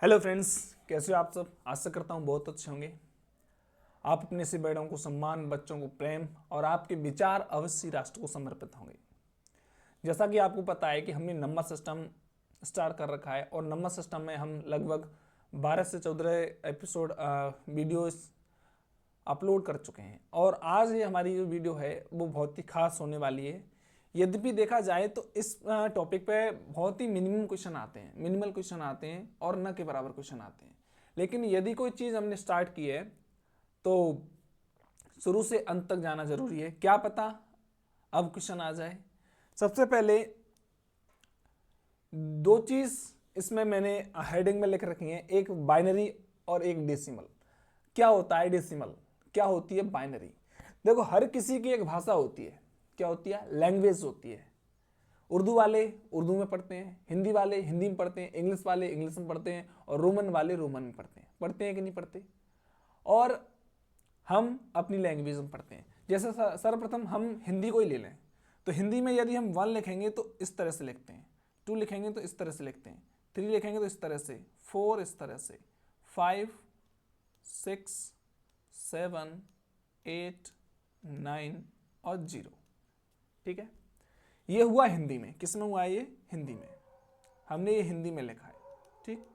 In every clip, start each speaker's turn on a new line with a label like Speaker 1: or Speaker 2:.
Speaker 1: Hello friends, कैसे हो आप सब। आशा करता हूँ बहुत अच्छे होंगे। आप अपने से बड़ों को सम्मान, बच्चों को प्रेम और आपके विचार अवश्य राष्ट्र को समर्पित होंगे। जैसा कि आपको पता है कि हमने नंबर सिस्टम स्टार्ट कर रखा है और नंबर सिस्टम में हम लगभग 12 से 14 एपिसोड वीडियोस अपलोड कर चुके हैं। और आज ये हमारी जो वीडियो है वो बहुत ही खास होने वाली है। यद्यपि देखा जाए तो इस टॉपिक पे बहुत ही मिनिमम क्वेश्चन आते हैं, मिनिमल क्वेश्चन आते हैं और न के बराबर क्वेश्चन आते हैं। लेकिन यदि कोई चीज़ हमने स्टार्ट की है तो शुरू से अंत तक जाना जरूरी है। क्या पता अब क्वेश्चन आ जाए। सबसे पहले दो चीज़ इसमें मैंने हेडिंग में लिख रखी है, एक बाइनरी और एक डेसिमल। क्या होता है डेसिमल, क्या होती है बाइनरी। देखो, हर किसी की एक भाषा होती है। क्या होती है? लैंग्वेज होती है। उर्दू वाले उर्दू में पढ़ते हैं, हिंदी वाले हिंदी में पढ़ते हैं, इंग्लिश वाले इंग्लिश में पढ़ते हैं और रोमन वाले रोमन में पढ़ते हैं कि नहीं पढ़ते। और हम अपनी लैंग्वेज में पढ़ते हैं। जैसे सर्वप्रथम हम हिंदी को ही ले लें तो हिंदी में यदि हम 1 लिखेंगे तो इस तरह से लिखते हैं, 2 लिखेंगे तो इस तरह से लिखते हैं, 3 लिखेंगे तो इस तरह से, 4 इस तरह से, 5 6 7 8 9 और 0। ठीक है, ये हुआ हिंदी में। किस में हुआ ये? हिंदी में। हमने ये हिंदी में लिखा है। ठीक।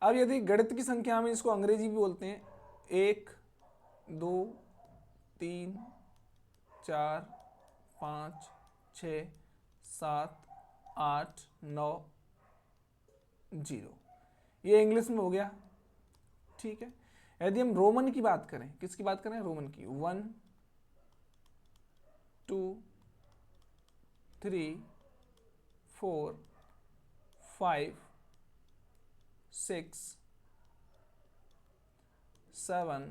Speaker 1: अब यदि गणित की संख्या में इसको अंग्रेजी भी बोलते हैं, 1 2 3 4 5 6 7 8 9 0, ये इंग्लिश में हो गया। ठीक है। यदि हम रोमन की बात करें, किसकी बात करें? रोमन की। 1 2 3 4 5 6 7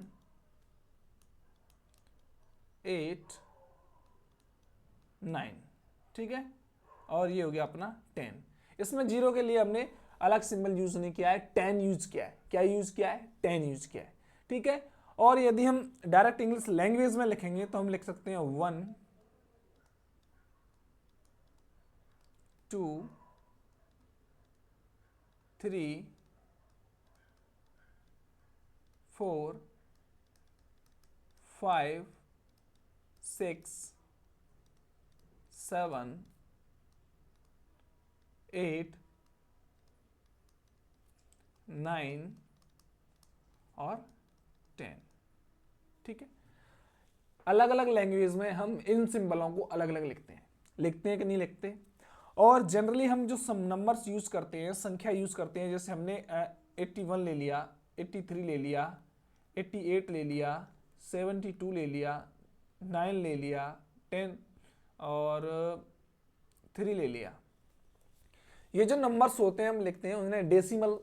Speaker 1: 8 9। ठीक है। और ये हो गया अपना 10। इसमें 0 के लिए हमने अलग सिंबल यूज नहीं किया है, 10 यूज किया है। क्या यूज किया है? 10 यूज किया है। ठीक है। और यदि हम डायरेक्ट इंग्लिश लैंग्वेज में लिखेंगे तो हम लिख सकते हैं 1 2 3 4 5 6 7 8 9 और 10। ठीक है। अलग अलग लैंग्वेज में हम इन सिंबलों को अलग अलग लिखते हैं कि नहीं लिखते। और जनरली हम जो सम नंबर्स यूज करते हैं, संख्या यूज करते हैं, जैसे हमने 81 ले लिया, 83 ले लिया, 88 ले लिया, 72 ले लिया, 9 ले लिया, 10 और 3 ले लिया। ये जो नंबर्स होते हैं हम लिखते हैं उन्हें डेसिमल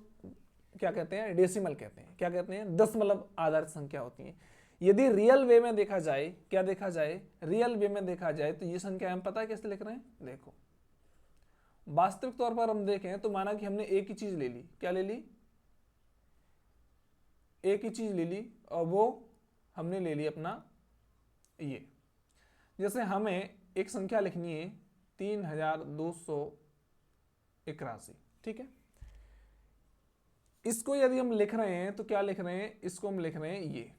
Speaker 1: क्या कहते हैं? डेसिमल कहते हैं। क्या कहते हैं? दशमलव आधारित संख्या होती है। यदि रियल वे में देखा जाए, क्या देखा जाए? रियल वे में देखा जाए तो ये संख्या हम पता है कैसे लिख रहे हैं। देखो, वास्तविक तौर पर हम देखें तो माना कि हमने एक ही चीज ले ली। क्या ले ली? एक ही चीज ले ली और वो हमने ले ली अपना ये। जैसे हमें एक संख्या लिखनी है 3281। ठीक है। इसको यदि हम लिख रहे हैं तो क्या लिख रहे हैं? इसको हम लिख रहे हैं ये।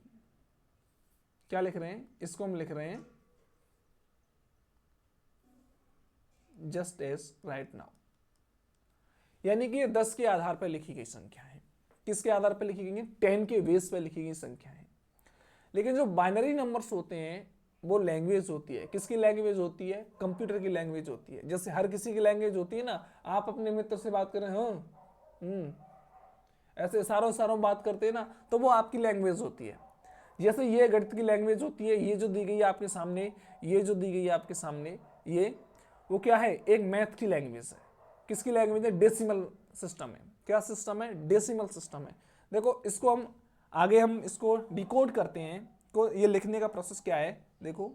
Speaker 1: क्या लिख रहे हैं? इसको हम लिख रहे हैं जस्ट एज राइट नाउ। यानी कि ये 10 के आधार पर लिखी गई संख्या है। किसके आधार पर लिखी गई? 10 के बेस पर लिखी गई संख्या है। लेकिन जो बाइनरी नंबर्स होते हैं वो लैंग्वेज होती है। किसकी लैंग्वेज होती है? कंप्यूटर की लैंग्वेज होती है। जैसे हर किसी की लैंग्वेज होती है ना। आप अपने मित्र से बात करें, ऐसे सारों बात करते हैं ना, तो वो आपकी लैंग्वेज होती है। जैसे ये गणित की लैंग्वेज होती है, ये जो दी गई है आपके सामने, ये जो दी गई है आपके सामने, ये वो क्या है? एक मैथ की लैंग्वेज है। किसकी लैंग्वेज है? डेसिमल सिस्टम है। क्या सिस्टम है? डेसिमल सिस्टम है। देखो, इसको हम आगे हम इसको डिकोड करते हैं। को ये लिखने का प्रोसेस क्या है? देखो,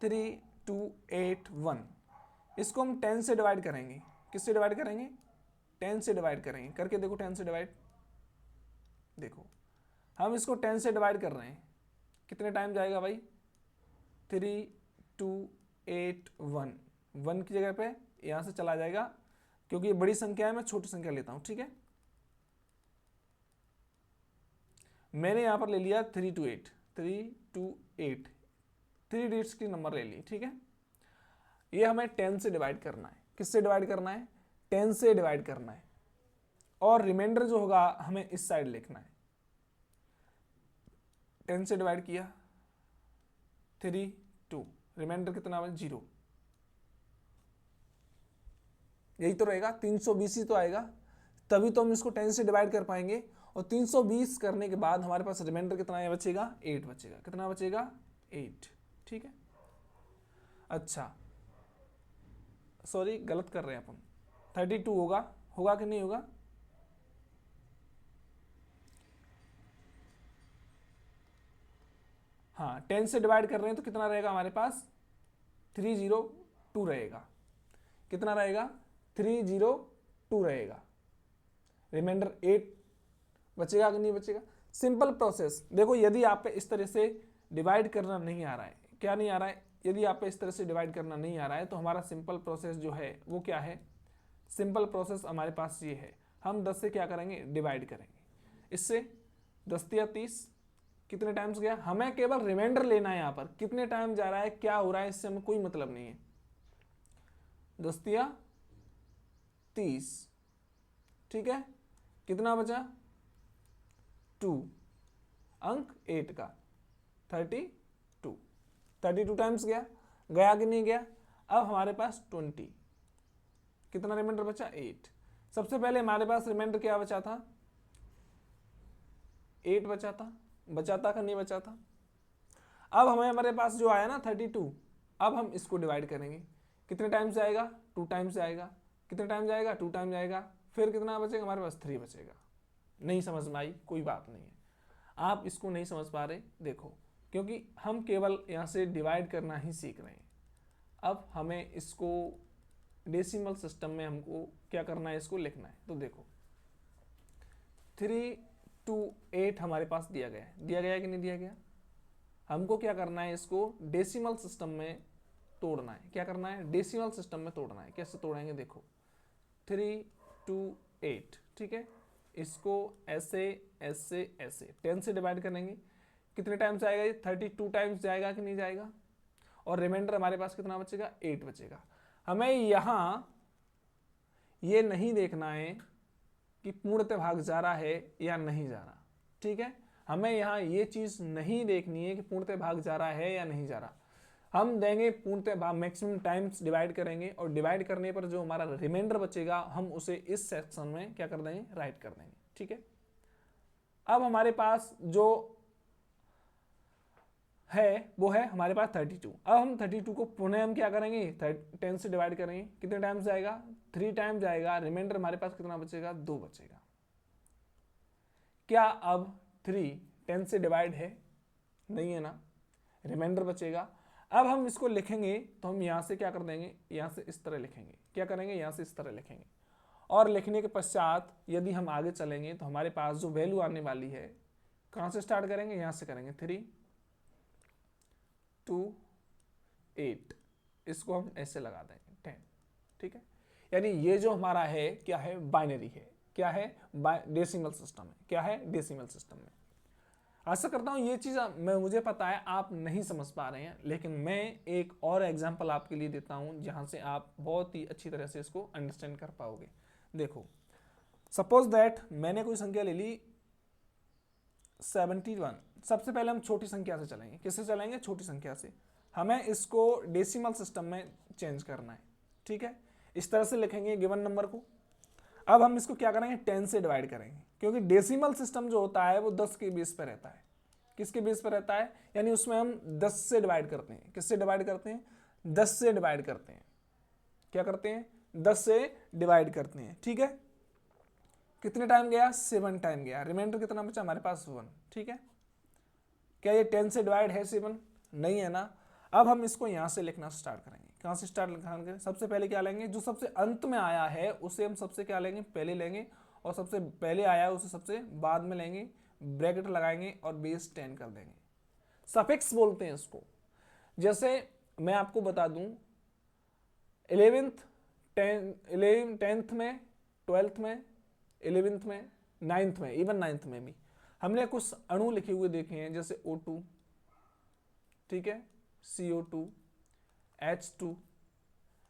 Speaker 1: 3281, इसको हम 10 से डिवाइड करेंगे। किससे डिवाइड करेंगे? 10 से डिवाइड करेंगे। करके देखो, 10 से डिवाइड। देखो, हम इसको 10 से डिवाइड कर रहे हैं। कितने टाइम जाएगा भाई? 3281, 1 की जगह पे यहां से चला जाएगा क्योंकि ये बड़ी संख्या है, मैं छोटी संख्या लेता हूं, ठीक है। मैंने यहां पर ले लिया 3 to 8, 3 to 8, 3 डिजिट्स की नंबर ले ली, ठीक है। ये हमें 10 से डिवाइड करना है। किससे डिवाइड करना है? 10 से डिवाइड करना है। और रिमाइंडर जो होगा हमें इस साइड लिखना है। 10 से डिवाइड किया, 3 2, रिमाइंडर कितना है? 0। यही तो रहेगा, 320 ही तो आएगा, तभी तो हम इसको 10 से डिवाइड कर पाएंगे। और 320 करने के बाद हमारे पास रिमाइंडर कितना बचेगा? 8 बचेगा। कितना बचेगा? 8, ठीक है। अच्छा सॉरी, गलत कर रहे हैं अपन, 32 होगा, होगा कि नहीं होगा? हाँ, 10 से डिवाइड कर रहे हैं तो कितना रहेगा हमारे पास? 302 रहेगा। कितना रहेगा? 302 रहेगा। रिमाइंडर 8 बचेगा कि नहीं बचेगा? Simple process. देखो, यदि आप पे इस तरह से डिवाइड करना नहीं आ रहा है, क्या नहीं आ रहा है? यदि आप पे इस तरह से डिवाइड करना नहीं आ रहा है तो हमारा सिंपल प्रोसेस जो है वो क्या है? सिंपल प्रोसेस हमारे पास ये है, हम 10 से क्या करेंगे? डिवाइड करेंगे। इससे 10 या 30 कितने टाइम्स गया? हमें केवल रिमाइंडर लेना है। यहाँ पर कितने टाइम जा रहा है, क्या हो रहा है, इससे हमें कोई मतलब नहीं है। 10 या 30, ठीक है। कितना बचा? 2, अंक 8 का 32, 32 टाइम्स गया, गया कि नहीं गया? अब हमारे पास 20, कितना रिमाइंडर बचा? 8। सबसे पहले हमारे पास रिमाइंडर क्या बचा था? 8 बचा था। बचा था कि नहीं बचा था? अब हमें हमारे पास जो आया ना 32, अब हम इसको डिवाइड करेंगे। कितने टाइम से आएगा? 2 टाइम से आएगा। कितने टाइम जाएगा? 2 टाइम जाएगा। फिर कितना बचेगा हमारे पास? 3 बचेगा। नहीं समझ में आई? कोई बात नहीं है, आप इसको नहीं समझ पा रहे, देखो, क्योंकि हम केवल यहाँ से डिवाइड करना ही सीख रहे हैं। अब हमें इसको डेसिमल सिस्टम में हमको क्या करना है? इसको लिखना है। तो देखो, 3 to 8 हमारे पास दिया गया है। दिया गया कि नहीं दिया गया? हमको क्या करना है? इसको डेसिमल सिस्टम में तोड़ना है। क्या करना है? डेसिमल सिस्टम में तोड़ना है। कैसे तोड़ेंगे? देखो, 3 to 8, ठीक है। इसको ऐसे ऐसे ऐसे 10 से डिवाइड करेंगे। कितने टाइम्स आएगा ये? 32 टाइम्स जाएगा कि नहीं जाएगा? और रिमाइंडर हमारे पास कितना बचेगा? 8 बचेगा। हमें यहां ये नहीं देखना है कि पूर्णतः भाग जा रहा है या नहीं जा रहा, ठीक है। हमें यहाँ ये चीज नहीं देखनी है कि पूर्णतः भाग जा रहा है या नहीं जा रहा। हम देंगे पूर्णतः भाग, मैक्सिमम टाइम्स डिवाइड करेंगे, और डिवाइड करने पर जो हमारा रिमाइंडर बचेगा हम उसे इस सेक्शन में क्या कर देंगे? राइट कर देंगे, ठीक है। अब हमारे पास जो है वो है हमारे पास 32। अब हम 32 को पुनः हम क्या करेंगे? 10 से डिवाइड करेंगे। कितने टाइम्स जाएगा? 3 टाइम जाएगा। रिमाइंडर हमारे पास कितना बचेगा? 2 बचेगा। क्या अब 3 10 से डिवाइड है? नहीं है ना, रिमाइंडर बचेगा। अब हम इसको लिखेंगे तो हम यहां से क्या कर देंगे? यहां से इस तरह लिखेंगे। क्या करेंगे? यहां से इस तरह लिखेंगे। और लिखने के पश्चात यदि हम आगे चलेंगे तो हमारे पास जो वैल्यू आने वाली है, कहां से स्टार्ट करेंगे? यहां से करेंगे। 3 to 8, इसको हम ऐसे लगा देंगे 10, ठीक है। यानी ये जो हमारा है क्या है? बाइनरी है। क्या है? डेसिमल सिस्टम है। क्या है? डेसिमल सिस्टम में। आशा करता हूं ये चीज मुझे पता है आप नहीं समझ पा रहे हैं, लेकिन मैं एक और एग्जांपल आपके लिए देता हूं जहां से आप बहुत ही अच्छी तरह से इसको अंडरस्टैंड कर पाओगे। देखो, सपोज दैट मैंने कोई संख्या ले ली 71। सबसे पहले हम छोटी संख्या से चलेंगे। किससे चलेंगे? छोटी संख्या से। हमें इसको डेसिमल सिस्टम में चेंज करना है, ठीक है। इस तरह से लिखेंगे गिवन नंबर को। अब हम इसको क्या करेंगे? 10 से डिवाइड करेंगे, क्योंकि डेसिमल सिस्टम जो होता है वो 10 के बेस पर रहता है। किसके बेस पर रहता है? यानी उसमें हम 10 से डिवाइड करते हैं। किससे डिवाइड करते हैं? 10 से डिवाइड करते हैं। क्या करते हैं? 10 से डिवाइड करते हैं, ठीक है। कितने टाइम गया? 7 टाइम गया। रिमाइंडर कितना बचा हमारे पास? 1, ठीक है। क्या ये 10 से डिवाइड है 7? नहीं है ना। अब हम इसको यहां से लिखना स्टार्ट करेंगे। कहां से स्टार्ट करेंगे? सबसे पहले क्या लेंगे? जो सबसे अंत में आया है उसे हम सबसे क्या लेंगे? पहले लेंगे, और सबसे पहले आया है उसे सबसे बाद में लेंगे। ब्रैकेट लगाएंगे और बेस 10 कर देंगे। सफिक्स बोलते हैं इसको। जैसे मैं आपको बता दूं, 11th 10th में, 12th में, 11th में, 9th में, इवन 9th में भी हमने कुछ अणु लिखे हुए देखे हैं, जैसे O2, ठीक है, CO2, H2,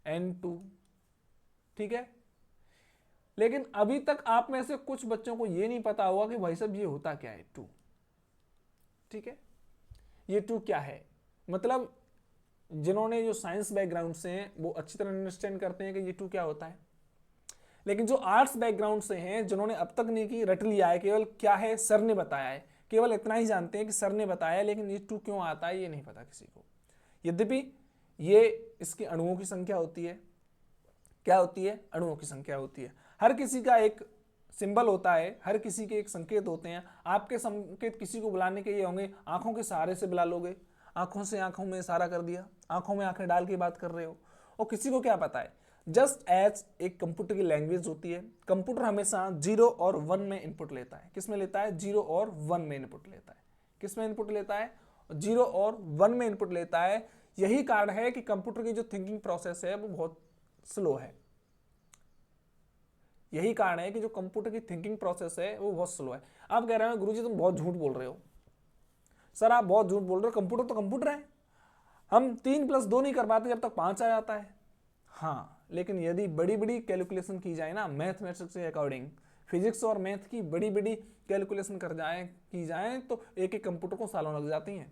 Speaker 1: N2, ठीक है। लेकिन अभी तक आप में से कुछ बच्चों को ये नहीं पता होगा कि भाई साहब ये होता क्या है 2, ठीक है, ये 2 क्या है। मतलब जिन्होंने जो साइंस बैकग्राउंड से हैं वो अच्छी तरह अंडरस्टैंड करते हैं कि ये 2 क्या होता है, लेकिन जो आर्ट्स बैकग्राउंड से हैं, जिन्होंने अब तक नहीं की, रट लिया है, केवल क्या है सर ने बताया है, केवल इतना ही जानते हैं कि सर ने बताया, लेकिन ये 2 क्यों आता है ये नहीं पता किसी को। यद्यपि ये इसके अणुओं की संख्या होती है, क्या होती है, अणुओं की संख्या होती है। हर किसी का एक सिंबल होता है, हर किसी के एक संकेत होते हैं। आपके संकेत किसी को बुलाने के ये होंगे, आंखों के सहारे से बुला लोगे, आंखों से आंखों में इशारा कर दिया, आंखों में आंखें डाल के बात कर रहे हो, और किसी को क्या पता है। जस्ट एज एक कंप्यूटर की लैंग्वेज होती है, कंप्यूटर हमेशा 0 और 1 में इनपुट लेता है। किस में लेता है, 0 और 1 में इनपुट लेता है। किस में इनपुट लेता है, 0 और 1 में इनपुट लेता है। यही कारण है कि कंप्यूटर की जो थिंकिंग प्रोसेस है वो बहुत स्लो है। यही कारण है कि जो कंप्यूटर की थिंकिंग प्रोसेस है वो बहुत स्लो है। आप कह रहे हो गुरुजी तुम बहुत झूठ बोल रहे हो, सर आप बहुत झूठ बोल रहे हो, कंप्यूटर तो कंप्यूटर है, हम 3 + 2 नहीं कर पाते जब तक 5 आ जाता है। हाँ, लेकिन यदि बड़ी बड़ी कैलकुलेशन की जाए ना मैथमेटिक्स के अकॉर्डिंग, फिजिक्स और मैथ की बड़ी बड़ी कैलकुलेशन की जाए तो एक कंप्यूटर को सालों लग जाती हैं,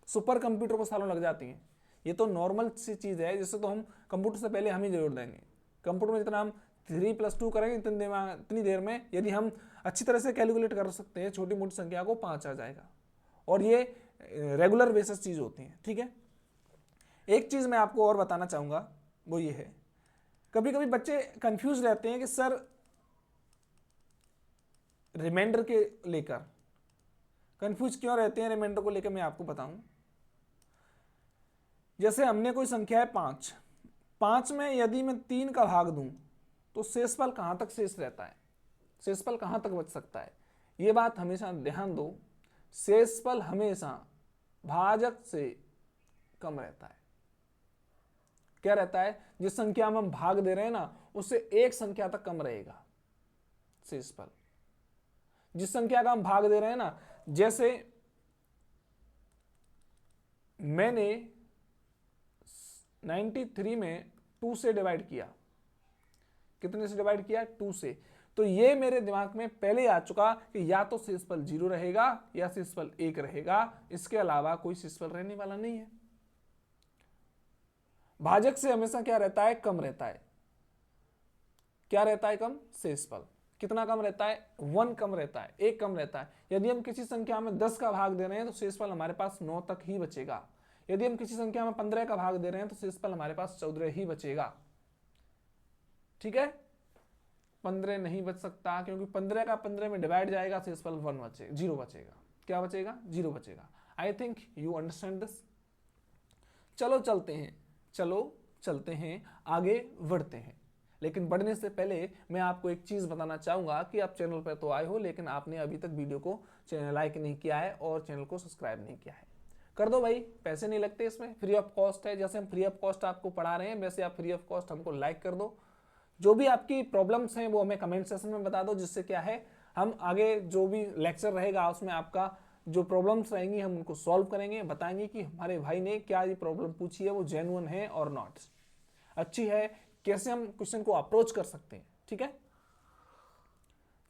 Speaker 1: सुपर कंप्यूटर को सालों लग जाती हैं। ये तो नॉर्मल सी चीज़ है, जिससे तो हम कंप्यूटर से पहले हम ही जोड़ देंगे। कंप्यूटर में जितना हम 3 + 2 करेंगे इतनी देर में यदि हम अच्छी तरह से कैलकुलेट कर सकते हैं छोटी मोटी संख्या को, 5 आ जाएगा। और ये रेगुलर बेसिस चीज़ होती है, ठीक है। एक चीज़ मैं आपको और बताना चाहूँगा, वो ये है, कभी कभी बच्चे कंफ्यूज रहते हैं कि सर रिमाइंडर के लेकर कंफ्यूज क्यों रहते हैं, रिमाइंडर को लेकर मैं आपको बताऊं। जैसे हमने कोई संख्या है 5 में यदि मैं 3 का भाग दूं तो शेषफल कहां तक शेष रहता है, शेषफल कहां तक बच सकता है। ये बात हमेशा ध्यान दो, शेषफल हमेशा भाजक से कम रहता है। क्या रहता है, जिस संख्या में हम भाग दे रहे हैं ना उससे एक संख्या तक कम रहेगा शेषफल। जिस संख्या का हम भाग दे रहे हैं ना, जैसे मैंने 93 में 2 से डिवाइड किया, कितने से डिवाइड किया, 2 से, तो ये मेरे दिमाग में पहले आ चुका कि या तो शेषफल 0 रहेगा या शेषफल 1 रहेगा, इसके अलावा कोई शेषफल रहने वाला नहीं है। भाजक से हमेशा क्या रहता है, कम रहता है। क्या रहता है, कम, शेषफल। कितना कम रहता है, 1 कम रहता है, 1 कम रहता है। यदि हम किसी संख्या में 10 का भाग दे रहे हैं तो शेषफल हमारे पास 9 तक ही बचेगा। यदि हम किसी संख्या में 15 का भाग दे रहे हैं तो शेषफल हमारे पास 14 ही बचेगा, ठीक है। 15 नहीं बच सकता, क्योंकि 15 का 15 में डिवाइड जाएगा, शेषफल 1 बचेगा, 0 बचेगा। क्या बचेगा, 0 बचेगा। I think you understand this. चलो चलते हैं, आगे बढ़ते हैं। लेकिन बढ़ने से पहले मैं आपको एक चीज़ बताना चाहूँगा कि आप चैनल पर तो आए हो, लेकिन आपने अभी तक वीडियो को लाइक नहीं किया है और चैनल को सब्सक्राइब नहीं किया है। कर दो भाई, पैसे नहीं लगते इसमें, फ्री ऑफ कॉस्ट है। जैसे हम फ्री ऑफ कॉस्ट आपको पढ़ा रहे हैं वैसे आप फ्री ऑफ कॉस्ट हमको लाइक कर दो। जो भी आपकी प्रॉब्लम्स हैं वो हमें कमेंट सेक्शन में बता दो, जिससे क्या है हम आगे जो भी लेक्चर रहेगा उसमें आपका जो प्रॉब्लम्स रहेंगी हम उनको सॉल्व करेंगे, बताएंगे कि हमारे भाई ने क्या ये प्रॉब्लम पूछी है वो जेन्युइन है और नॉट, अच्छी है, कैसे हम क्वेश्चन को अप्रोच कर सकते हैं, ठीक है।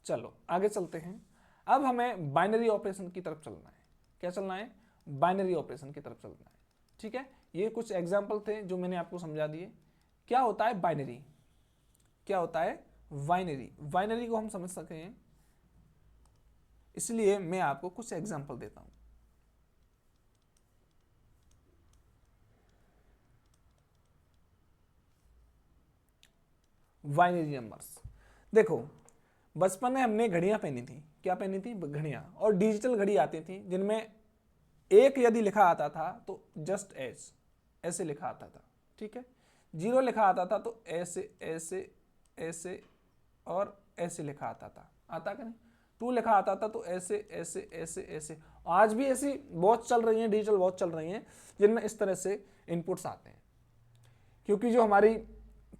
Speaker 1: चलो आगे चलते हैं। अब हमें बाइनरी ऑपरेशन की तरफ चलना है। क्या चलना है, बाइनरी ऑपरेशन की तरफ चलना है, ठीक है। ये कुछ एग्जाम्पल थे जो मैंने आपको समझा दिए। क्या होता है बाइनरी, क्या होता है बाइनरी, बाइनरी को हम समझ सकें इसलिए मैं आपको कुछ एग्जाम्पल देता हूं। बाइनरी नंबर्स, देखो बचपन में हमने घड़ियां पहनी थी, क्या पहनी थी, घड़ियां, और डिजिटल घड़ी आती थी जिनमें एक यदि लिखा आता था तो जस्ट एज ऐसे लिखा आता था, ठीक है। 0 लिखा आता था तो ऐसे ऐसे ऐसे और ऐसे लिखा आता था, आता क्या नहीं। 2 लिखा आता था तो ऐसे ऐसे ऐसे ऐसे। आज भी ऐसी वॉच चल रही हैं, डिजिटल वॉच चल रही हैं जिनमें इस तरह से इनपुट्स आते हैं, क्योंकि जो हमारी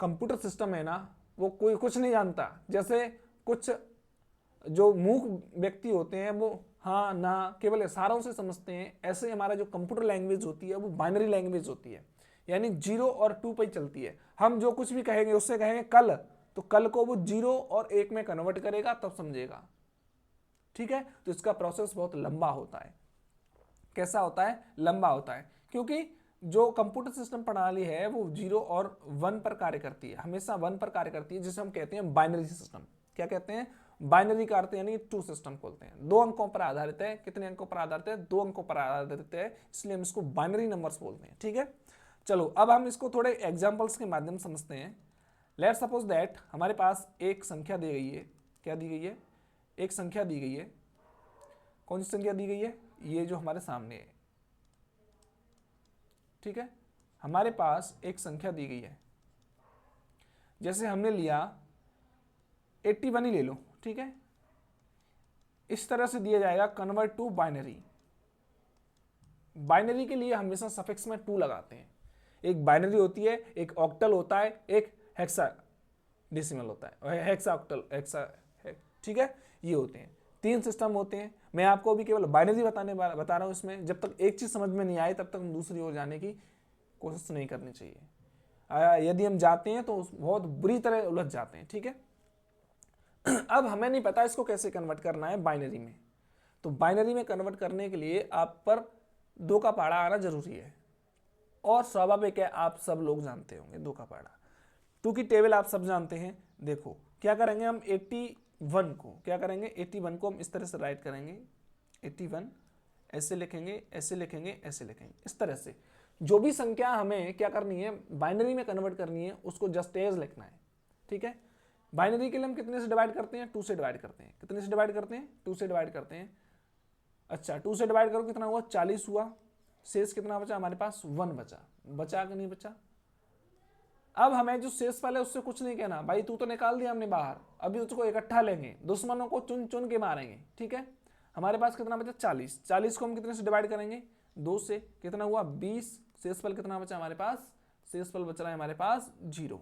Speaker 1: कंप्यूटर सिस्टम है ना, वो कोई कुछ नहीं जानता। जैसे कुछ जो मूक व्यक्ति होते हैं वो हाँ ना केवल इशारों से समझते हैं, ऐसे हमारा जो कंप्यूटर लैंग्वेज होती है वो बाइनरी लैंग्वेज होती है, यानी 0 और 2 पे चलती है। हम जो कुछ भी कहेंगे उससे कहेंगे कल, तो कल को वो 0 और 1 में कन्वर्ट करेगा तब समझेगा। ठीक है, तो इसका प्रोसेस बहुत लंबा होता है। कैसा होता है? लंबा होता है, क्योंकि जो कंप्यूटर सिस्टम प्रणाली है वो 0 और 1 पर कार्य करती है, हमेशा 1 पर कार्य करती है, जिसे हम कहते हैं बाइनरी सिस्टम। क्या कहते हैं? बाइनरी का अर्थ यानी 2 सिस्टम बोलते हैं। 2 अंकों पर आधारित है। कितने अंकों पर आधारित है? 2 अंकों पर आधारित है, इसलिए हम इसको बाइनरी नंबर्स बोलते हैं। ठीक है, चलो अब हम इसको थोड़े एग्जाम्पल्स के माध्यम से समझते हैं। लेट्स सपोज दैट हमारे पास एक संख्या दी गई है। क्या दी गई है? एक संख्या दी गई है। कौन सी संख्या दी गई है? ये जो हमारे सामने है। ठीक है, हमारे पास एक संख्या दी गई है, जैसे हमने लिया 81 ही ले लो। ठीक है, इस तरह से दिया जाएगा कन्वर्ट टू बाइनरी। बाइनरी के लिए हमेशा सफिक्स में 2 लगाते हैं। एक बाइनरी होती है, एक ऑक्टल होता है, एक हेक्सा डेसिमल होता है, हेक्सा ऑक्टल, हेक्सा। ठीक है, ये होते हैं 3 सिस्टम होते हैं। मैं आपको भी केवल बाइनरी बता रहा हूं। इसमें जब तक एक चीज समझ में नहीं आए तब तक हम दूसरी ओर जाने की कोशिश नहीं करनी चाहिए। यदि हम जाते हैं तो बहुत बुरी तरह उलझ जाते हैं। ठीक है, अब हमें नहीं पता इसको कैसे कन्वर्ट करना है बाइनरी में, तो बाइनरी में कन्वर्ट करने के लिए आप पर 2 का पहाड़ा आना जरूरी है, और स्वाभाविक है आप सब लोग जानते होंगे 2 का पहाड़ा। 2 की टेबल आप सब जानते हैं। देखो क्या करेंगे हम, 81 को क्या करेंगे, 81 को हम इस तरह से राइट करेंगे। 81 ऐसे लिखेंगे, ऐसे लिखेंगे, ऐसे लिखेंगे, इस तरह से। जो भी संख्या हमें क्या करनी है, बाइनरी में कन्वर्ट करनी है, उसको जस्ट एज लिखना है। ठीक है, बाइनरी के लिए हम कितने से डिवाइड करते हैं? 2 से डिवाइड करते हैं। कितने से डिवाइड करते हैं? 2 से डिवाइड करते हैं। अच्छा, 2 से डिवाइड करो, कितना हुआ? 40 हुआ। शेष कितना बचा हमारे पास? 1 बचा। बचा कि नहीं बचा? अब हमें जो शेष वाले उससे कुछ नहीं कहना, भाई तू तो निकाल दिया हमने बाहर, अभी उसको इकट्ठा लेंगे, दुश्मनों को चुन चुन के मारेंगे। ठीक है, हमारे पास कितना बचा? 40। 40 को हम कितने से डिवाइड करेंगे? 2 से। कितना हुआ? 20। शेष फल कितना बचा हमारे पास? शेष फल बच रहा है हमारे पास 0,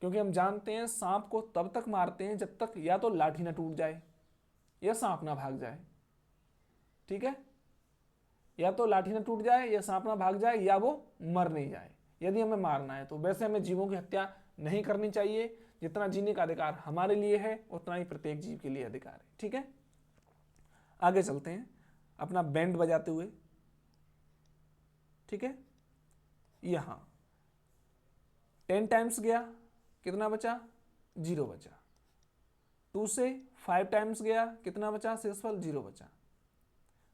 Speaker 1: क्योंकि हम जानते हैं सांप को तब तक मारते हैं जब तक या तो लाठी ना टूट जाए या सांप ना भाग जाए। ठीक है, या तो लाठी ना टूट जाए या सांप ना भाग जाए या वो मर नहीं जाए, यदि हमें मारना है तो। वैसे हमें जीवों की हत्या नहीं करनी चाहिए। जितना जीने का अधिकार हमारे लिए है उतना ही प्रत्येक जीव के लिए अधिकार है। ठीक है, आगे चलते हैं अपना बैंड बजाते हुए। ठीक है, यहां 10 टाइम्स गया, कितना बचा? 0 बचा। 2 से 5 टाइम्स गया, कितना बचा? शेषफल 0 बचा।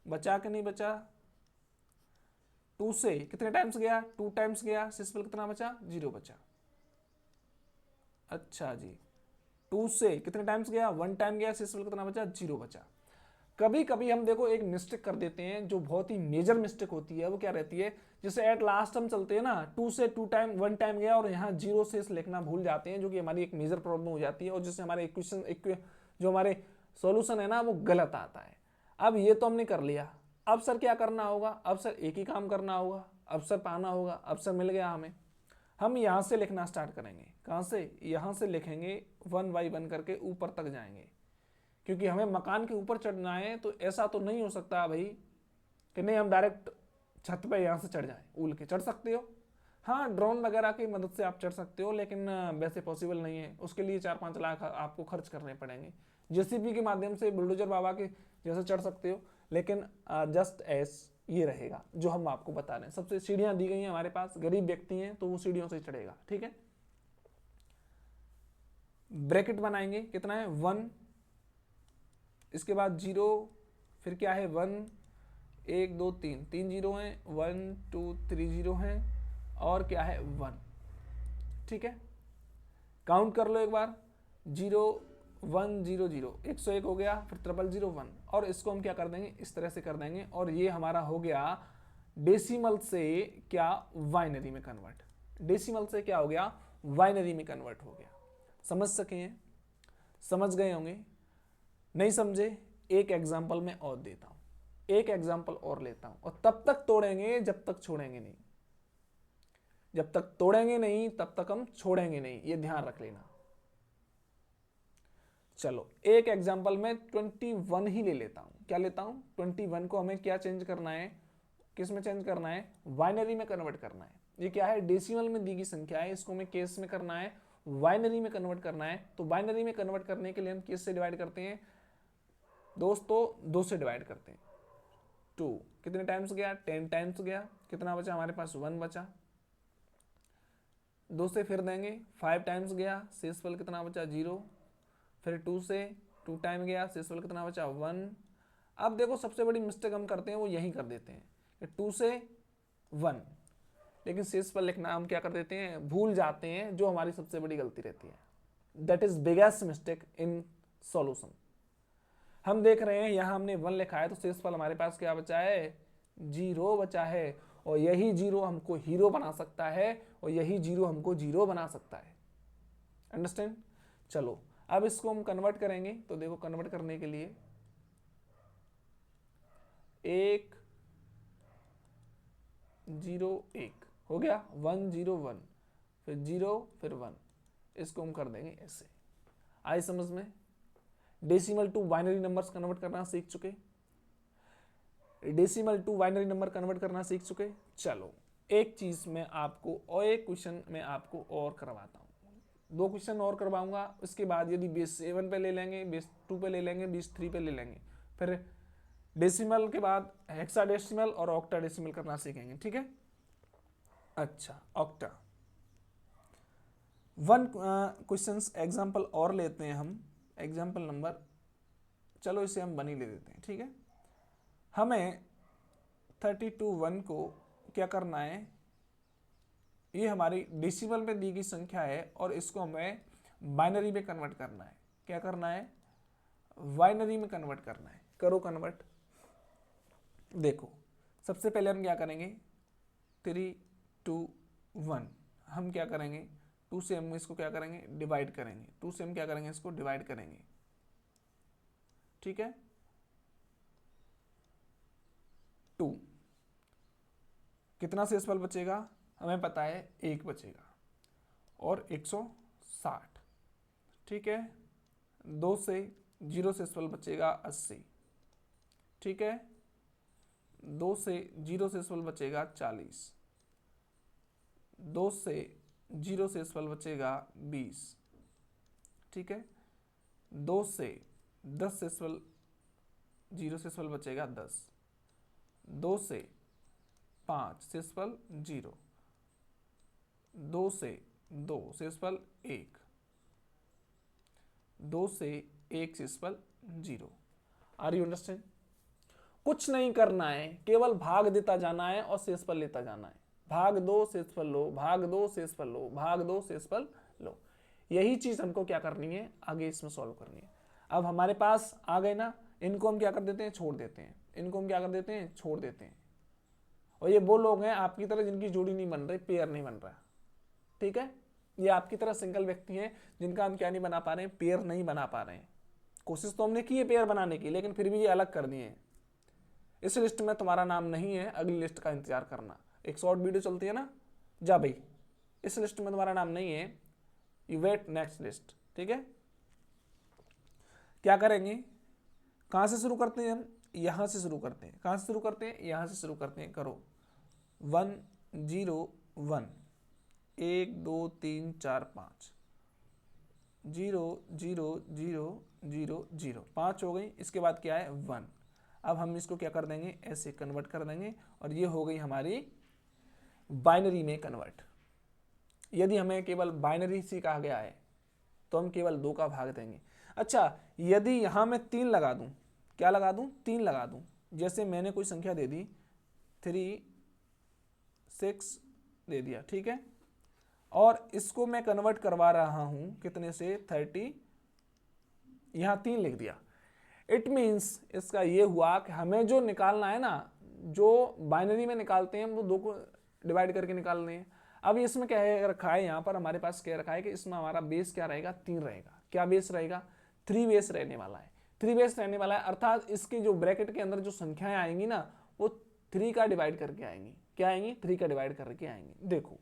Speaker 1: बचा कि नहीं बचा? 2 से कितने टाइम्स गया? 2 टाइम्स गया, शेषफल कितना बचा? 0 बचा। अच्छा जी, 2 से कितने टाइम्स गया? 1 टाइम गया, शेषफल कितना बचा? 0 बचा। कभी कभी हम देखो एक मिस्टेक कर देते हैं, जो बहुत ही मेजर मिस्टेक होती है। वो क्या रहती है, जैसे एट लास्ट हम चलते हैं ना, 2 से 2 टाइम 1 टाइम गया और यहाँ 0 शेष लिखना भूल जाते हैं, जो कि हमारी एक मेजर प्रॉब्लम हो जाती है, और जिससे हमारे इक्वेशन जो हमारे सॉल्यूशन है ना वो गलत आता है। अब ये तो हमने कर लिया, अब सर क्या करना होगा? अब सर एक ही काम करना होगा, अवसर पाना होगा। अवसर मिल गया हमें, हम यहाँ से लिखना स्टार्ट करेंगे। कहाँ से? यहाँ से लिखेंगे 1 बाई 1 करके ऊपर तक जाएंगे, क्योंकि हमें मकान के ऊपर चढ़ना है। तो ऐसा तो नहीं हो सकता भाई कि नहीं हम डायरेक्ट छत पे यहाँ से चढ़ जाएं। उड़ के चढ़ सकते हो, हाँ ड्रोन वगैरह की मदद से आप चढ़ सकते हो, लेकिन वैसे पॉसिबल नहीं है। उसके लिए 4-5 लाख आपको खर्च करने पड़ेंगे। जेसीबी के माध्यम से बुलडोजर बाबा के जैसे चढ़ सकते हो, लेकिन जस्ट एस ये रहेगा जो हम आपको बता रहे हैं। सबसे सीढ़ियां दी गई हैं हमारे पास, गरीब व्यक्ति हैं तो वो सीढ़ियों से चढ़ेगा। ठीक है, ब्रैकेट बनाएंगे, कितना है? 1, इसके बाद 0, फिर क्या है? 1, 1 2 3, 3 0 हैं, 1 2 3 0 हैं, और क्या है? 1। ठीक है, काउंट कर लो एक बार, 0 1 0 0, 101 हो गया, फिर 000 1, और इसको हम क्या कर देंगे? इस तरह से कर देंगे, और ये हमारा हो गया डेसिमल से क्या? बाइनरी में कन्वर्ट। डेसिमल से क्या हो गया? बाइनरी में कन्वर्ट हो गया। समझ सके हैं? समझ गए होंगे। नहीं समझे? एक एग्जाम्पल मैं और देता हूं, एक एग्जाम्पल और लेता हूं, और तब तक तोड़ेंगे जब तक छोड़ेंगे नहीं। जब तक तोड़ेंगे नहीं तब तक हम छोड़ेंगे नहीं, ये ध्यान रख लेना। चलो एक एग्जांपल में 21 ही ले लेता हूं। क्या लेता हूं? 21 को हमें क्या चेंज करना है, किस में चेंज करना है? बाइनरी में कन्वर्ट करना है। ये क्या है? डेसिमल में दी गई संख्या है, इसको हमें केस में करना है, बाइनरी में कन्वर्ट करना है। तो बाइनरी में कन्वर्ट करने के लिए हम किस से डिवाइड करते हैं दोस्तों? 2 से डिवाइड करते हैं। 2 कितने टाइम्स गया? 10 टाइम्स गया। कितना बचा हमारे पास? 1 बचा। 2 से फिर देंगे, 5 टाइम्स गया, शेषफल कितना बचा? 0। फिर 2 से 2 टाइम गया, शेषफल कितना बचा? 1। अब देखो सबसे बड़ी मिस्टेक हम करते हैं वो यही कर देते हैं कि 2 से 1, लेकिन शेषफल लिखना हम क्या कर देते हैं? भूल जाते हैं, जो हमारी सबसे बड़ी गलती रहती है। That is biggest mistake in solution. हम देख रहे हैं यहाँ हमने 1 लिखा है तो शेषफल हमारे पास क्या बचा है? 0 बचा है। और यही 0 हमको हीरो बना सकता है और यही 0 हमको 0 बना सकता है। अंडरस्टैंड? चलो अब इसको हम कन्वर्ट करेंगे। तो देखो कन्वर्ट करने के लिए 1 0 1 हो गया, 1 0 1, फिर 0 फिर 1, इसको हम कर देंगे ऐसे। आई समझ में? Decimal to binary numbers convert करना सीख चुके, decimal to binary number convert करना सीख चुके। चलो एक चीज मैं आपको और एक क्वेश्चन मैं आपको और करवाता हूँ, 2 क्वेश्चन और करवाऊंगा। उसके बाद यदि बेस 7 पे ले लेंगे, बेस 2 पे ले लेंगे, बेस 3 पे ले लेंगे, फिर डेसिमल के बाद हेक्साडेसिमल और ऑक्टाडेसिमल करना सीखेंगे। ठीक है? अच्छा ऑक्टा 1 क्वेश्चंस एग्जांपल और लेते हैं हम। एग्जांपल नंबर, चलो इसे हम 1 ही ले देते हैं। ठीक है? हमें 32 को क्या करना है? ये हमारी डेसिमल में दी गई संख्या है और इसको हमें बाइनरी में कन्वर्ट करना है। क्या करना है? बाइनरी में कन्वर्ट करना है। करो कन्वर्ट। देखो सबसे पहले हम क्या करेंगे? 3 2 1 हम क्या करेंगे? 2 से हम इसको क्या करेंगे? डिवाइड करेंगे। 2 से हम क्या करेंगे? इसको डिवाइड करेंगे। ठीक है? 2 कितना शेषफल बचेगा? हमें पता है 1 बचेगा और 160। ठीक है? 2 से 0 शेषफल बचेगा 80। ठीक है? 2 से 0 शेषफल बचेगा 40। 2 से 0 शेषफल बचेगा 20। ठीक है? 2 से 10 शेषफल 0 शेषफल बचेगा 10। 2 से 5 शेषफल 0। 2 से 2 शेषफल 1। 2 से 1 शेषफल 0। Are you understand? कुछ नहीं करना है, केवल भाग देता जाना है और शेषफल लेता जाना है। भाग दो शेषफल लो, भाग दो शेषफल लो, भाग दो शेषफल लो। यही चीज हमको क्या करनी है? आगे इसमें सॉल्व करनी है। अब हमारे पास आ गए ना, इनको हम क्या कर देते हैं? छोड़ देते हैं। इनको हम क्या कर देते हैं? छोड़ देते हैं। और ये वो लोग हैं आपकी तरह जिनकी जोड़ी नहीं बन रही, पेयर नहीं बन रहा। ठीक है? ये आपकी तरह सिंगल व्यक्ति हैं जिनका हम क्या नहीं बना पा रहे हैं? पेयर नहीं बना पा रहे हैं। कोशिश तो हमने की है पेयर बनाने की, लेकिन फिर भी ये अलग कर दिए। इस लिस्ट में तुम्हारा नाम नहीं है, अगली लिस्ट का इंतजार करना। एक शॉर्ट वीडियो चलती है ना, जा भाई इस लिस्ट में तुम्हारा नाम नहीं है, यू वेट नेक्स्ट लिस्ट। ठीक है? क्या करेंगे? कहां से शुरू करते हैं हम? यहां से शुरू करते हैं। कहां से शुरू करते हैं? यहां से शुरू करते हैं। करो 1 0 1 1 2 3 4 5 0 0 0 0 0 5 हो गई। इसके बाद क्या है? 1। अब हम इसको क्या कर देंगे? ऐसे कन्वर्ट कर देंगे और ये हो गई हमारी बाइनरी में कन्वर्ट। यदि हमें केवल बाइनरी से कहा गया है तो हम केवल 2 का भाग देंगे। अच्छा यदि यहां मैं 3 लगा दूं, क्या लगा दूं? 3 लगा दूं। जैसे मैंने कोई संख्या दे दी 3 6 दे दिया। ठीक है? और इसको मैं कन्वर्ट करवा रहा हूं कितने से? 30। यहां 3 लिख दिया। इट मीन्स इसका ये हुआ कि हमें जो निकालना है ना, जो बाइनरी में निकालते हैं वो 2 को डिवाइड करके निकालने हैं। अब इसमें क्या है रखा है? यहाँ पर हमारे पास क्या रखा है कि इसमें हमारा बेस क्या रहेगा? 3 रहेगा। क्या बेस रहेगा? 3 बेस रहने वाला है। 3 बेस रहने वाला है, अर्थात इसके जो ब्रैकेट के अंदर जो संख्याएं आएंगी ना, वो 3 का डिवाइड करके आएंगी। क्या आएंगी? 3 का डिवाइड करके आएंगी। देखो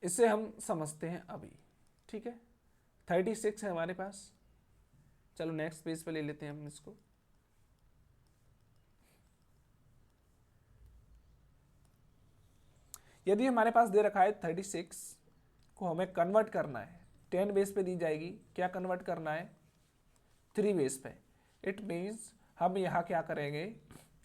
Speaker 1: इसे हम समझते हैं अभी, ठीक है। 36 है हमारे पास। चलो नेक्स्ट पेज पे ले लेते हैं हम इसको। यदि हमारे पास दे रखा है 36 को हमें कन्वर्ट करना है, 10 बेस पे दी जाएगी, क्या कन्वर्ट करना है, 3 बेस पे। इट मीन्स हम यहाँ क्या करेंगे,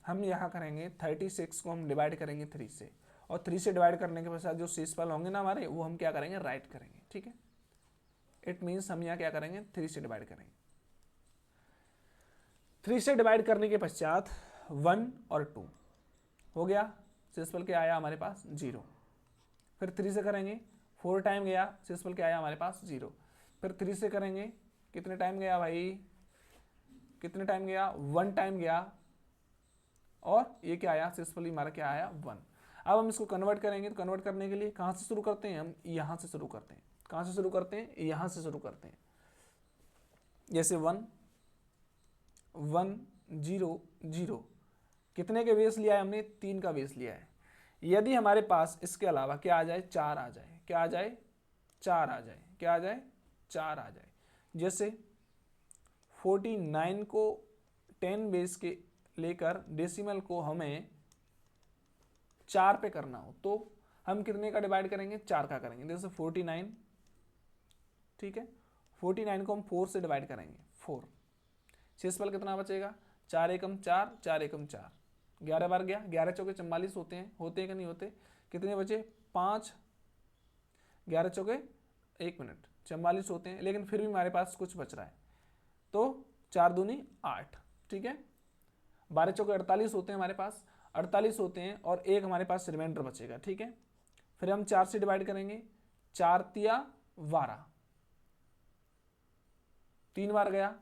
Speaker 1: हम यहाँ करेंगे 36 को हम डिवाइड करेंगे 3 से, और 3 से डिवाइड करने के पश्चात जो शेषफल होंगे ना हमारे, वो हम क्या करेंगे, राइट करेंगे, ठीक है। इट मीन्स हम यहाँ क्या करेंगे, 3 से डिवाइड करेंगे। 3 से डिवाइड करने के पश्चात 1 और 2 हो गया, शेषफल क्या आया हमारे पास, 0। फिर 3 से करेंगे, 4 टाइम गया, शेषफल क्या आया हमारे पास, 0। फिर 3 से करेंगे, कितने टाइम गया भाई, कितने टाइम गया, 1 टाइम गया, और ये क्या आया, शेषफल हमारा क्या आया, 1। अब हम इसको कन्वर्ट करेंगे, तो कन्वर्ट करने के लिए कहाँ से शुरू करते हैं, हम यहाँ से शुरू करते हैं। कहाँ से शुरू करते हैं, यहाँ से शुरू करते हैं। जैसे 1 1 0 0, कितने के बेस लिया है हमने, 3 का बेस लिया है। यदि हमारे पास इसके अलावा क्या आ जाए, 4 आ जाए, क्या आ जाए, 4 आ जाए, क्या आ जाए, 4 आ जाए। जैसे 49 को 10 बेस के लेकर डेसिमल को हमें 4 पे करना हो, तो हम कितने का डिवाइड करेंगे, 4 का करेंगे। जैसे 49, ठीक है, 49 को हम 4 से डिवाइड करेंगे, 4। शेषफल कितना बचेगा, 4 एकम 4, 4 एकम 4, 11 बार गया, 11 चौके 44 होते हैं कि नहीं होते, कितने बचे, 5, 11 चौके 1 मिनट 44 होते हैं, लेकिन फिर भी हमारे पास कुछ बच रहा है, तो 4 दूनी 8, ठीक है। 12 चौके 48 होते हैं हमारे पास, 48 होते हैं, और एक हमारे पास रिमाइंडर बचेगा, ठीक है। फिर हम 4 से डिवाइड करेंगे, 4 तिया 12, 3 बार गया,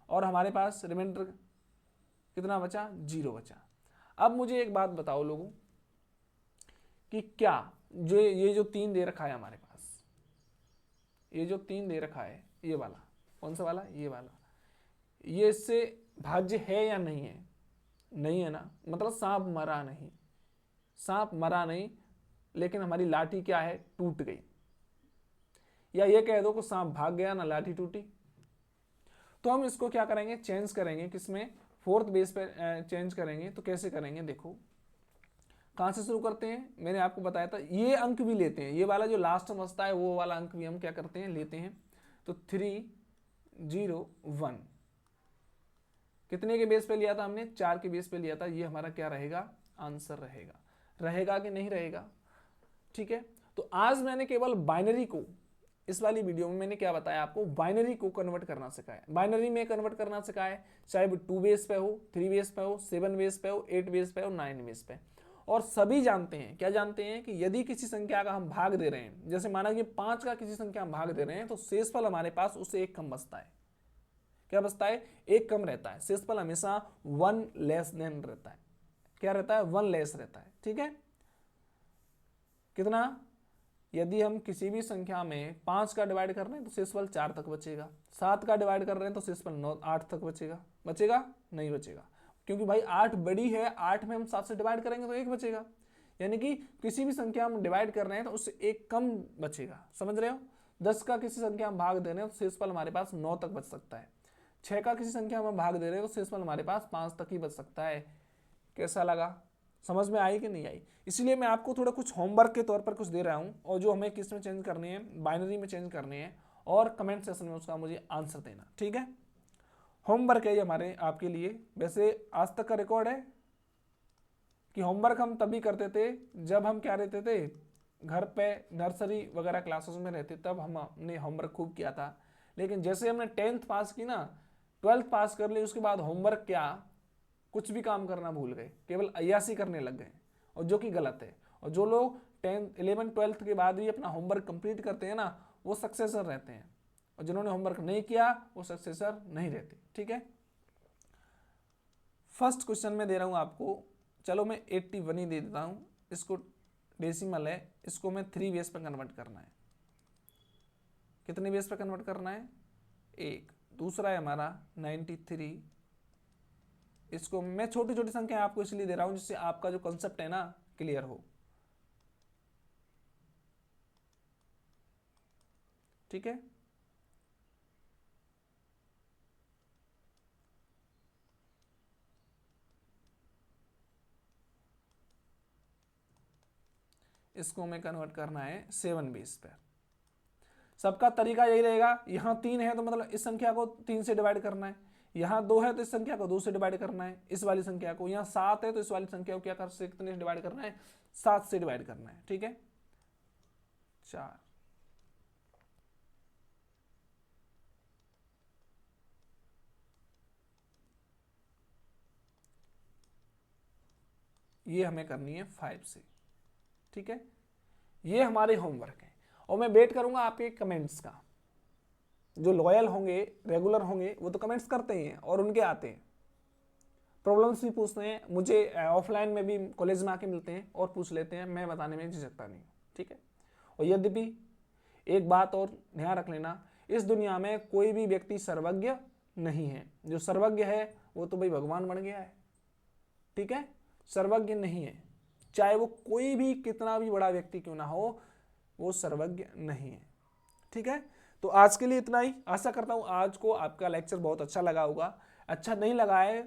Speaker 1: और हमारे पास रिमाइंडर कितना बचा, 0 बचा। अब मुझे एक बात बताओ लोगों, कि क्या जो ये जो 3 दे रखा है हमारे पास, ये जो 3 दे रखा है, ये वाला, कौन सा वाला, ये वाला, ये इससे भाज्य है या नहीं है, नहीं है ना, मतलब सांप मरा नहीं, सांप मरा नहीं, लेकिन हमारी लाठी क्या है, टूट गई। या ये कह दो कि सांप भाग गया ना, लाठी टूटी। तो हम इसको क्या करेंगे, चेंज करेंगे, किसमें, 4th बेस पे चेंज करेंगे। तो कैसे करेंगे, देखो कहाँ से शुरू करते हैं, मैंने आपको बताया था, ये अंक भी लेते हैं, ये वाला जो लास्ट में बचता है वो वाला अंक भी हम क्या करते हैं, लेते हैं। तो 3 0 1 कितने के बेस पे लिया था हमने, 4 के बेस पे लिया था। ये हमारा क्या रहेगा, आंसर रहेगा। रहेगा कि नहीं रहेगा, ठीक है। तो आज मैंने केवल बाइनरी को, इस वाली वीडियो में मैंने क्या बताया आपको, बाइनरी को कन्वर्ट करना सिखाया, बाइनरी में कन्वर्ट करना सिखाया, चाहे वो 2 बेस पे हो, 3 बेस पे हो, 7 बेस पे हो, 8 बेस पे हो, 9 बेस पे। और सभी जानते हैं, क्या जानते हैं, कि यदि किसी संख्या का हम भाग दे रहे हैं, जैसे माना कि 5 का किसी संख्या हम भाग दे रहे हैं, तो शेषफल हमारे पास उससे 1 कम बचता है। क्या बचता है, 1 कम रहता है। शेषफल हमेशा 1 लेस देन रहता है। क्या रहता है, 1 लेस रहता है, ठीक है। कितना, यदि हम किसी भी संख्या में 5 का डिवाइड कर रहे हैं तो शेषफल 4 तक बचेगा, 7 का डिवाइड कर रहे हैं तो शेषफल 9 8 तक बचेगा, बचेगा नहीं बचेगा, क्योंकि भाई 8 बड़ी है, 8 में हम 7 से डिवाइड करेंगे तो 1 बचेगा। यानी कि किसी भी संख्या हम डिवाइड कर रहे हैं तो उससे 1 कम बचेगा, समझ रहे हो। 10 का किसी संख्या हम भाग दे रहे हैं तो शेषफल हमारे पास 9 तक बच सकता है। 6 का किसी संख्या में भाग दे रहे हैं तो शेषफल हमारे पास 5 तक ही बच सकता है। कैसा लगा, समझ में आई कि नहीं आई। इसलिए मैं आपको थोड़ा कुछ होमवर्क के तौर पर कुछ दे रहा हूँ, और जो हमें किस में चेंज करनी है, बाइनरी में चेंज करनी है, और कमेंट सेक्शन में उसका मुझे आंसर देना, ठीक है। होमवर्क है ये हमारे आपके लिए। वैसे आज तक का रिकॉर्ड है कि होमवर्क हम तभी करते थे जब हम क्या रहते थे, घर पे नर्सरी वगैरह क्लासेस में रहते, तब हमने होमवर्क खूब किया था। लेकिन जैसे हमने 10th पास की ना, 12th पास कर ली, उसके बाद होमवर्क क्या, कुछ भी काम करना भूल गए, केवल अय्यासी करने लग गए, और जो कि गलत है। और जो लोग 10th 11th 12th के बाद भी अपना होमवर्क कंप्लीट करते हैं ना, वो सक्सेसर रहते हैं, और जिन्होंने होमवर्क नहीं किया वो सक्सेसर नहीं रहते, ठीक है। फर्स्ट क्वेश्चन में दे रहा हूँ आपको, चलो मैं 81 ही दे देता हूँ, इसको डेसिमल है, इसको मैं 3 बेस पर कन्वर्ट करना है। कितने बेस पर कन्वर्ट करना है, 1। दूसरा है हमारा 93, इसको मैं छोटी छोटी संख्या आपको इसलिए दे रहा हूं जिससे आपका जो कंसेप्ट है ना क्लियर हो। ठीक है। इसको हमें कन्वर्ट करना है 7 बेस पर। सबका तरीका यही रहेगा, यहाँ 3 है तो मतलब इस संख्या को 3 से डिवाइड करना है, यहाँ 2 है तो इस संख्या को 2 से डिवाइड करना है, इस वाली संख्या को, यहाँ 7 है तो इस वाली संख्या को क्या कर से कितने डिवाइड करना है, 7 से डिवाइड करना है, ठीक है। 4 ये हमें करनी है 5 से, ठीक है। ये हमारे होमवर्क है और मैं वेट करूंगा आपके कमेंट्स का। जो लॉयल होंगे, रेगुलर होंगे, वो तो कमेंट्स करते ही हैं और उनके आते हैं, प्रॉब्लम्स भी पूछते हैं मुझे, ऑफलाइन में भी कॉलेज में आके मिलते हैं और पूछ लेते हैं, मैं बताने में झिझकता नहीं, ठीक है। और यद्यपि एक बात और ध्यान रख लेना, इस दुनिया में कोई भी व्यक्ति सर्वज्ञ नहीं है। जो सर्वज्ञ है वो तो भाई भगवान बन गया है, ठीक है। सर्वज्ञ नहीं है, चाहे वो कोई भी कितना भी बड़ा व्यक्ति क्यों ना हो, वो सर्वज्ञ नहीं है, ठीक है। तो आज के लिए इतना ही। आशा करता हूँ आज को आपका लेक्चर बहुत अच्छा लगा होगा। अच्छा नहीं लगा है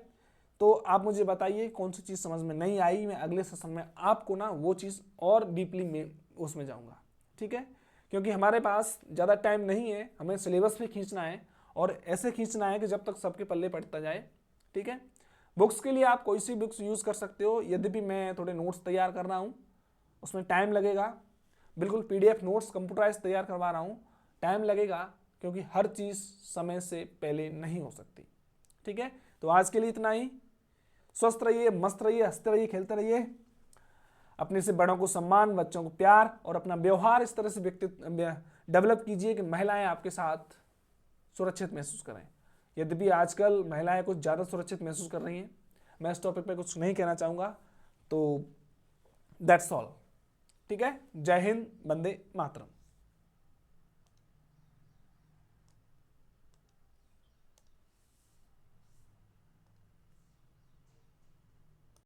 Speaker 1: तो आप मुझे बताइए कौन सी चीज़ समझ में नहीं आई, मैं अगले सेशन में आपको ना वो चीज़ और डीपली में उसमें जाऊँगा, ठीक है। क्योंकि हमारे पास ज़्यादा टाइम नहीं है, हमें सिलेबस भी खींचना है और ऐसे खींचना है कि जब तक सबके पल्ले पड़ता जाए, ठीक है। बुक्स के लिए आप कोई सी बुक्स यूज़ कर सकते हो, यद्यपि मैं थोड़े नोट्स तैयार कर रहा हूँ, उसमें टाइम लगेगा। बिल्कुल PDF नोट्स कंप्यूटराइज तैयार करवा रहा हूँ, टाइम लगेगा क्योंकि हर चीज़ समय से पहले नहीं हो सकती, ठीक है। तो आज के लिए इतना ही। स्वस्थ रहिए, मस्त रहिए, हंसते रहिए, खेलते रहिए, अपने से बड़ों को सम्मान, बच्चों को प्यार और अपना व्यवहार इस तरह से व्यक्तित्व डेवलप कीजिए कि महिलाएं आपके साथ सुरक्षित महसूस करें। यद्यपि आजकल महिलाएं कुछ ज़्यादा सुरक्षित महसूस कर रही हैं, मैं इस टॉपिक पे कुछ नहीं कहना चाहूँगा। तो दैट्स ऑल, ठीक है। जय हिंद, वंदे मातरम।